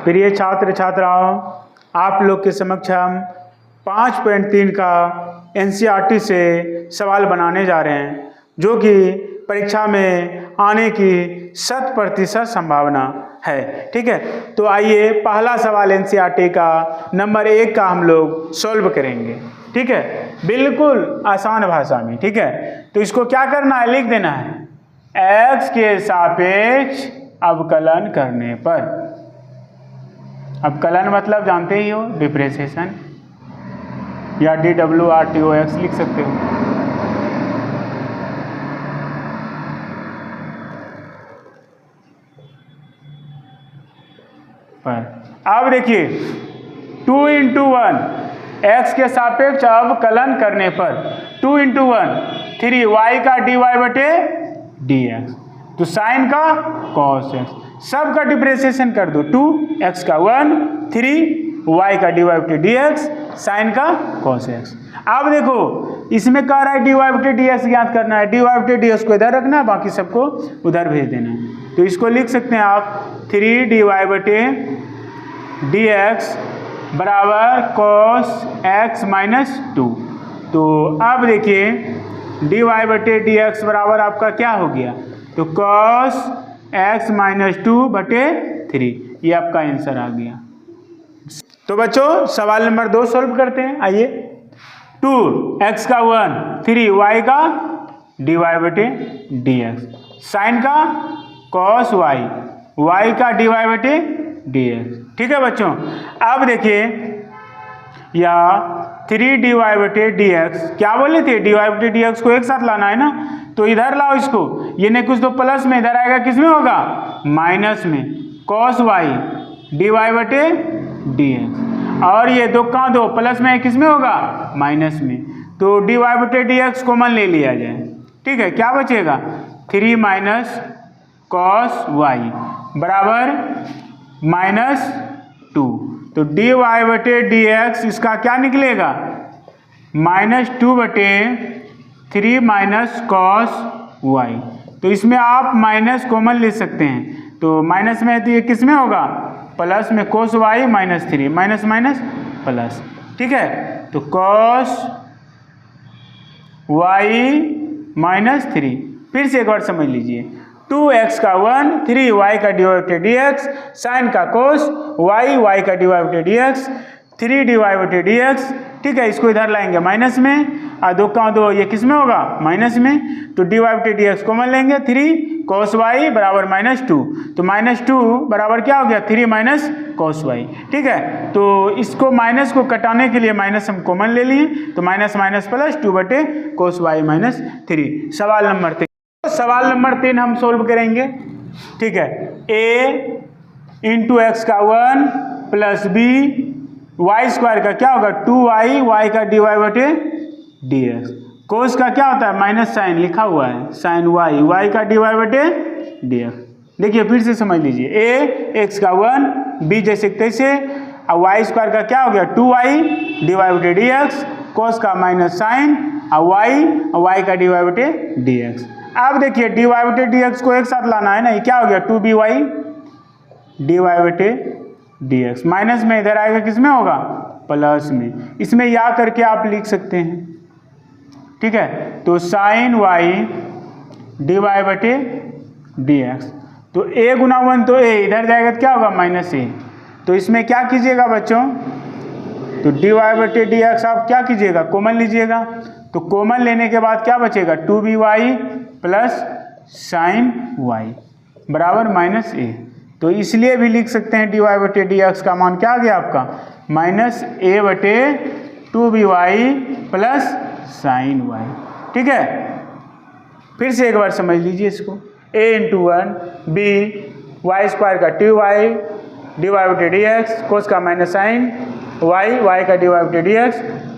प्रिय छात्र छात्राओं, आप लोग के समक्ष हम 5.3 का एनसीईआरटी से सवाल बनाने जा रहे हैं, जो कि परीक्षा में आने की 100% संभावना है। ठीक है, तो आइए पहला सवाल एनसीईआरटी का नंबर 1 का हम लोग सॉल्व करेंगे। ठीक है, बिल्कुल आसान भाषा में। ठीक है, तो इसको क्या करना है, लिख देना है x के सापेक्ष अवकलन करने पर। अवकलन मतलब जानते ही हो, डिफरेंशिएशन या DWRTOX लिख सकते हो। पर अब देखिए 2 × 1 x के सापेक्ष अवकलन करने पर 2 × 1 3 y का dy/dx, तो साइन का cos x, सब का डिफरेंशिएशन कर दो। 2 x का 1 3 y का dy/dx साइन का cos x। अब देखो इसमें कह रहा है dy/dx ज्ञात करना है, dy/dx को इधर रखना है, बाकी सबको उधर भेज देना है। तो इसको लिख सकते हैं आप 3 dy/dx बराबर cos x - 2। तो अब देखिए dy/dx बराबर आपका क्या हो गया, तो cos x - 2/3, ये आपका आंसर आ गया। तो बच्चों सवाल नंबर 2 सॉल्व करते हैं। आइए 2 x का 1 3 y का dy/dx साइन का cos y का dy/dx। ठीक है बच्चों, अब देखिए या 3 dy/dx क्या बोले थे, dy/dx को एक साथ लाना है ना, तो इधर लाओ इसको, ये नहीं कुछ तो प्लस में, इधर आएगा किस में होगा, माइनस में, cos y dy/dx, और ये दो कहाँ दो प्लस में, किस में होगा, माइनस में, तो dy/dx कॉमन ले लिया जाए। ठीक है, क्या बचेगा 3 - cos y बराबर -2, तो dy/dx इसका क्या निकलेगा, -2/3 - cos y। तो इसमें आप माइनस कॉमन ले सकते हैं, तो माइनस में है तो ये किस में होगा, प्लस में, cos y -3 minus minus plus. ठीक है, तो cos y -3, फिर से एक बार समझ लीजिए, 2x का 1 3 y का dy/dx साइन का cos y का dy/dx 3 dy/dx। ठीक है, इसको इधर लाएंगे माइनस में, और दो का दो ये किस में होगा, माइनस में, तो dy/dx कॉमन लेंगे, 3 cos y बराबर -2, तो -2 बराबर क्या हो गया, 3 - cos y। ठीक है, तो इसको माइनस को कटाने के लिए माइनस हम कॉमन ले लिए, तो माइनस प्लस 2/cos y -3। सवाल नंबर 3, सवाल नंबर 3 हम सोल्व करेंगे। ठीक है, a × x का 1 प्लस b y² का क्या होगा 2y y का dy/dx, cos का क्या होता है माइनस साइन लिखा हुआ है, साइन y का dy/dx। देखिए फिर से समझ लीजिए, a x का 1 b जैसे तैसे, और y² का क्या हो गया 2y dy/dx, cos का माइनस साइन y का dy/dx। अब देखिए dy/dx को एक साथ लाना है ना, ये क्या हो गया 2by dy/dx, माइनस में इधर आएगा किस में होगा, प्लस में, इसमें या करके आप लिख सकते हैं। ठीक है, तो साइन y dy/dx, तो a × 1 तो a इधर जाएगा तो क्या होगा -a, तो इसमें क्या कीजिएगा बच्चों, तो dy/dx आप क्या कीजिएगा, कॉमन लीजिएगा, तो कॉमन लेने के बाद क्या बचेगा 2by प्लस साइन y बराबर -a, तो इसलिए भी लिख सकते हैं dy/dx का मान क्या आ गया आपका, -a/2by प्लस साइन y। ठीक है, फिर से एक बार समझ लीजिए इसको, a × 1 b y² का 2y dy/dx, cos का माइनस साइन y का dy/dx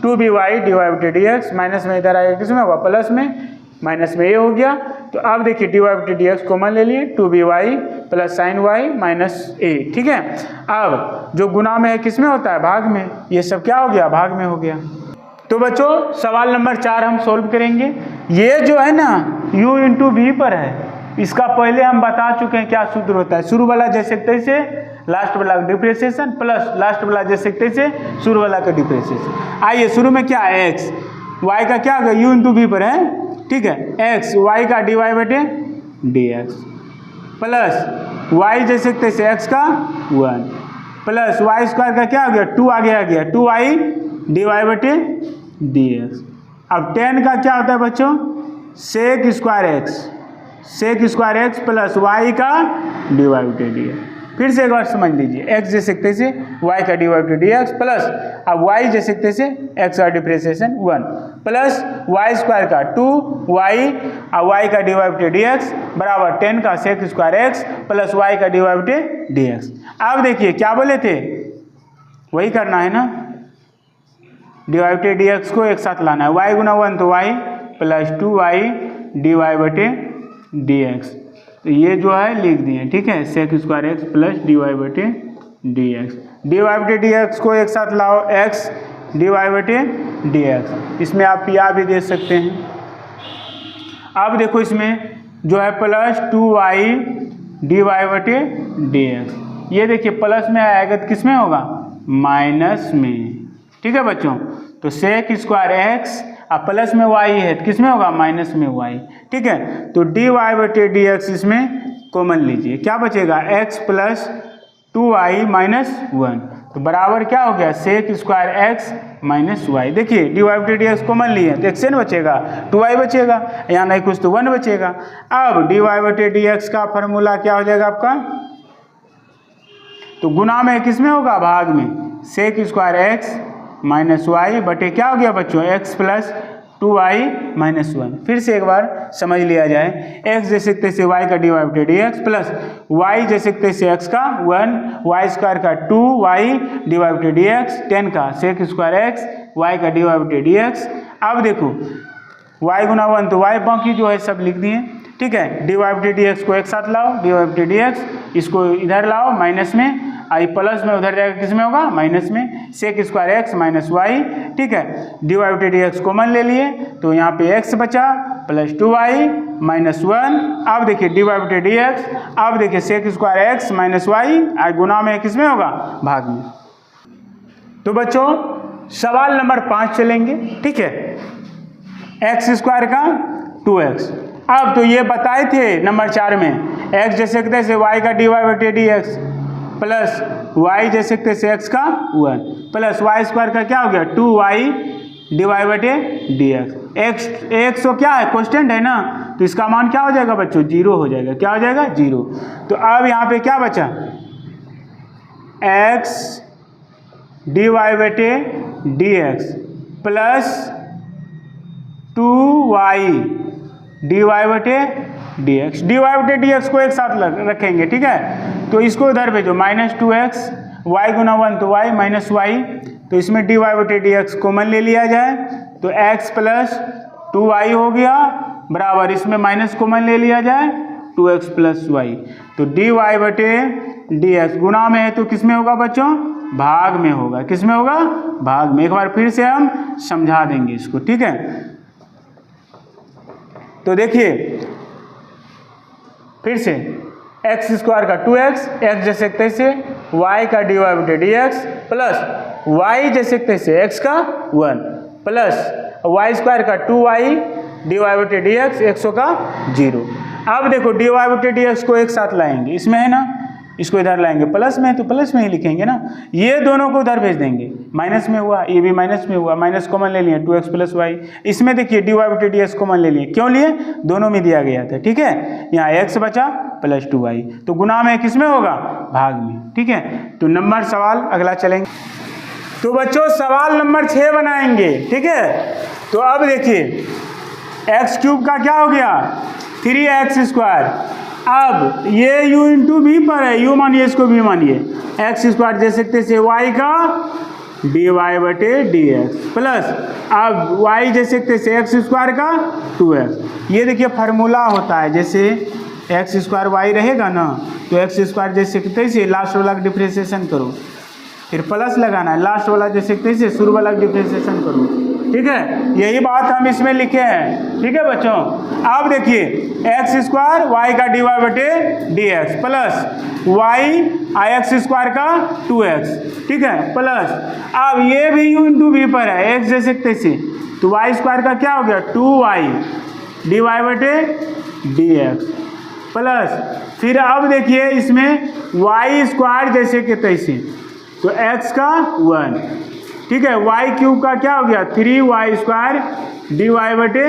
2by dy/dx, माइनस में इधर आएगा किस में होगा, प्लस में, माइनस में ये हो गया। तो अब देखिए dy/dx कॉमन ले लिए, 2by plus sign y -a। ठीक है, अब जो गुना में है किस में होता है, भाग में, ये सब क्या हो गया, भाग में हो गया। तो बच्चों सवाल नंबर 4 हम सोल्व करेंगे। ये जो है ना u × v पर है, इसका पहले हम बता चुके हैं क्या सूत्र होता है, शुरू वाला जैसे तैसे लास्ट वाला डिप्रेसिएशन प्लस लास्ट वाला जैसे तैसे शुरू वाला का डिप्रेसिएशन। आइए शुरू में क्या है एक्स, वाई का क्या होगा यू इंटू वी पर है, ठीक है, एक्स वाई का डी वाई बटे डी एक्स प्लस वाई जैसे तैसे एक्स का 1 प्लस वाई स्क्वायर का क्या हो गया 2 आगे आ गया 2y डी वाई बटे डी एक्स। अब 10 का क्या होता है बच्चों sec square X plus Y का डी वाई बटे डी एक्स। फिर से एक बार समझ लीजिए एक्स जैसे तैसे वाई का डी वाई बटे डी एक्स प्लस अब वाई जैसे तैसे एक्स का डिप्रेसिएशन 1 प्लस वाई स्क्वायर का 2y और वाई का डी वाई बटे डी एक्स बराबर 10 का sec square X plus Y का डी वाई बटे डी एक्स। अब देखिए क्या बोले थे वही करना है ना, डी वाई बटे डी एक्स को एक साथ लाना है, वाई गुना 1 तो Y plus 2y D Y बटे डी एक्स, तो ये जो है लिख दिए, ठीक है, sec square X plus D Y बटे डी एक्स। डी वाई बटे डी एक्स को एक साथ लाओ एक्स डी वाई बटे डी एक्स, इसमें आप या भी दे सकते हैं। अब देखो इसमें जो है प्लस 2y डी वाई बटे डी एक्स, ये देखिए प्लस में आएगा तो किस में होगा माइनस में, ठीक है बच्चों, तो सेक स्क्वायर एक्स अब प्लस में y है तो किस में होगा माइनस में y, ठीक है, तो डी वाई बटे डी एक्स इसमें कॉमन लीजिए, क्या बचेगा x प्लस 2y माइनस 1, तो बराबर क्या हो गया sec square x minus y. देखिए डी वाई बटे डी एक्स कॉमन लिए तो एक्स बचेगा 2y बचेगा, यहाँ नहीं कुछ तो 1 बचेगा। अब डी वाई बटे डी एक्स का फॉर्मूला क्या हो जाएगा आपका, तो गुना में किस में होगा भाग में, sec square x minus y बटे क्या हो गया बच्चों एक्स प्लस 2y माइनस 1। फिर से एक बार समझ लिया जाए, x जैसे तैसे y का डी वाई बटे डी एक्स प्लस y जैसे तैसे x का 1 y स्क्वायर का 2y डी वाई बटे डी एक्स 10 का सेक स्क्वायर x y का डी वाई बटे डी एक्स। अब देखो y गुना 1 तो y बाकी जो है सब लिख दिए, ठीक है, डी वाई बटे डी एक्स को एक साथ लाओ डी वाई बटे डी एक्स, इसको इधर लाओ माइनस में, आई प्लस में उधर जाएगा किस में होगा माइनस में, sec square x minus y, ठीक है, डी वाई बटे डी एक्स कॉमन ले लिए तो यहाँ पे x बचा प्लस 2y माइनस 1। अब देखिए डी वाई बटे डी एक्स, अब देखिए sec square x minus Y गुना में किस में होगा भाग में। तो बच्चों सवाल नंबर 5 चलेंगे, ठीक है, एक्स स्क्वायर का 2x। अब तो ये बताए थे नंबर 4 में x जैसे तैसे y का डी वाई बटे डी एक्स प्लस y जैसे तैसे x का 1 प्लस y स्क्वायर का क्या हो गया 2y डी वाई बटे डी एक्स। एक्स तो क्या है कांस्टेंट है ना, तो इसका मान क्या हो जाएगा बच्चों 0 हो जाएगा, क्या हो जाएगा 0। तो अब यहाँ पे क्या बचा x डी वाई बटे D x plus 2y D Y बटे डी एक्स। डी वाई बटे डी एक्स को एक साथ रखेंगे, ठीक है, तो इसको इधर भेजो माइनस 2x y गुना 1 तो y माइनस वाई, तो इसमें डी वाई बटे डी एक्स कॉमन ले लिया जाए तो x प्लस 2y हो गया बराबर इसमें माइनस कॉमन ले लिया जाए 2x प्लस वाई, तो डी वाई बटे डी एक्स गुना में है तो किस में होगा बच्चों भाग में होगा, किस में होगा भाग में। एक बार फिर से हम समझा देंगे इसको, ठीक है, तो देखिए फिर से एक्स स्क्वायर का 2x, x जैसे तैसे y का डी वाई बटे डी एक्स प्लस y जैसे तैसे x का 1 प्लस y स्क्वायर का 2y डी वाई बटे डी एक्स 100 का 0। अब देखो डी वाई बटे डी एक्स को एक साथ लाएंगे, इसमें है ना, इसको इधर लाएंगे प्लस में तो प्लस में ही लिखेंगे ना, ये दोनों को उधर भेज देंगे, माइनस में हुआ ये भी माइनस में हुआ, माइनस कॉमन ले लिए 2x प्लस वाई, इसमें देखिए डी वाई बटे डी एक्स कॉमन ले लिए, क्यों लिए दोनों में दिया गया था, ठीक है, यहाँ x बचा प्लस 2y, तो गुना में किस में होगा भाग में, ठीक है। तो नंबर सवाल अगला चलेंगे, तो बच्चों सवाल नंबर 6 बनाएंगे, ठीक है। तो अब देखिए एक्स क्यूब का क्या हो गया 3x स्क्वायर, अब ये u इंटू बी पर है, u मानिए इसको b मानिए, एक्स स्क्वायर जैसे तैसे y का डी वाई बटे डी एक्स प्लस अब y जैसे तैसे एक्स स्क्वायर का 2x। ये देखिए फार्मूला होता है, जैसे एक्स स्क्वायर वाई रहेगा ना तो एक्स स्क्वायर जैसे तैसे लास्ट वाला डिफ्रेंशिएशन करो, फिर प्लस लगाना है, लास्ट वाला जैसे तैसे शुरू वाला डिफ्रेंशिएशन करो, ठीक है, यही बात हम इसमें लिखे हैं। ठीक है बच्चों, अब देखिए एक्स स्क्वायर वाई का डीवाई बटे D x plus y x square का 2x, ठीक है, प्लस अब ये भी यू इंटू वी पर है, एक्स जैसे तैसे, तो वाई स्क्वायर का क्या हो गया 2y डीवाई बटे डी एक्स प्लस फिर अब देखिए इसमें वाई स्क्वायर जैसे के तैसे, तो x का 1, ठीक है, वाई क्यूब का क्या हो गया 3y स्क्वायर डी वाई बटे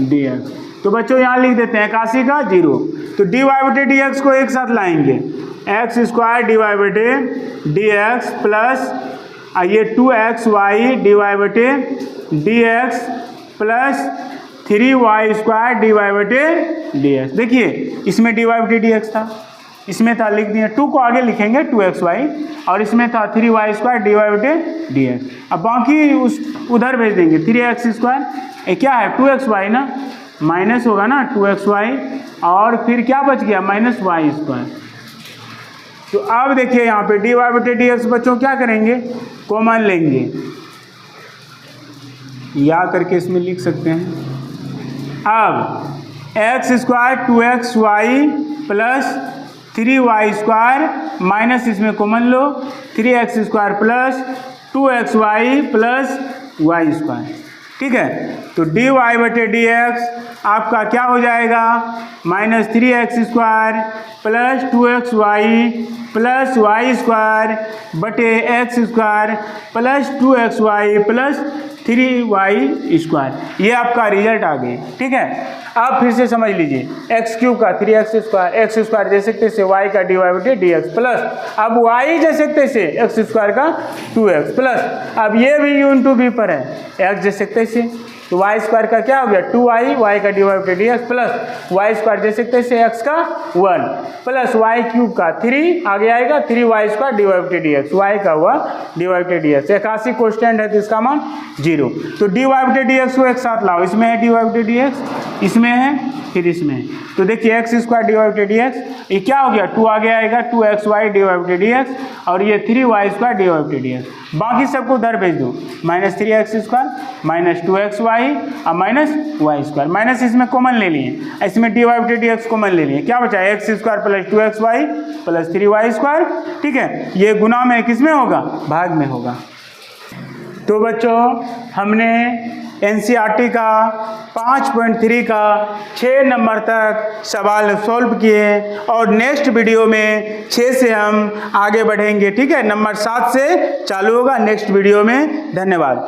डी एक्स। तो बच्चों यहाँ लिख देते हैं 81 का 0, तो डी वाई बटे डी एक्स को एक साथ लाएंगे, एक्स स्क्वायर डी वाई बटे डी एक्स प्लस ये 2xy डी वाई बटे D x plus 3y square d Y बटे डी एक्स। देखिए इसमें डी वाई बटे डी एक्स था, इसमें था लिख दिए 2 को आगे लिखेंगे 2xy और इसमें था 3y स्क्वायर डी वाई बटे डी एक्स। अब बाकी उस उधर भेज देंगे 3x स्क्वायर, ये क्या है 2xy ना, माइनस होगा ना 2xy और फिर क्या बच गया माइनस वाई स्क्वायर। तो अब देखिए यहाँ पे डी वाई बटे डी एक्स बच्चों क्या करेंगे कॉमन लेंगे, या करके इसमें लिख सकते हैं। अब x square 2xy plus 3y square minus इसमें कॉमन लो 3x square plus 2xy plus y square, ठीक है। तो डी वाई बटे डी एक्स आपका क्या हो जाएगा minus 3x square plus 2xy plus y square बटे x square plus 2xy plus 3y square, ये आपका रिजल्ट आ गया, ठीक है। आप फिर से समझ लीजिए एक्स क्यूब का 3x स्क्वायर, एक्स स्क्वायर जैसे तैसे वाई का डी वाई बटे डी एक्स प्लस अब वाई जैसे तैसे एक्स स्क्वायर का 2x प्लस अब ये भी यू इंटू बी पर है एक्स जैसे तैसे, तो वाई स्क्वायर का क्या हो गया 2y वाई का डी वाई बटे D x plus y square जैसे तैसे एक्स का 1 प्लस वाई क्यूब का 3 आगे आएगा 3y स्क्वायर डी वाई बटे डी एक्स, वाई का हुआ डी वाई बटे डी एक्स। 81 कोस्टेंट है तो इसका मान 0। तो डी वाई बटे डी एक्स को एक साथ लाओ, इसमें है डी वाई बटे डी एक्स, इसमें है फिर इसमें है, तो देखिए एक्स स्क्वायर डी वाई बटे डी एक्स ये क्या हो गया 2 आगे आएगा 2xy डी वाई बटे डी एक्स और ये 3y स्क्वायर डी वाई बटे डी एक्स, बाकी सबको उधर भेज दो minus 3x square minus 2xy और माइनस वाई स्क्वायर, माइनस इसमें कॉमन ले लिए, इसमें डी वाई बटे डी एक्स कॉमन ले लिए, क्या बचा x square plus 2xy plus 3y square, ठीक है। ये गुना में किस में होगा भाग में होगा। तो बच्चों हमने एनसीईआरटी का 5.3 का 6 नंबर तक सवाल सॉल्व किए और नेक्स्ट वीडियो में 6 से हम आगे बढ़ेंगे, ठीक है। नंबर 7 से चालू होगा नेक्स्ट वीडियो में। धन्यवाद।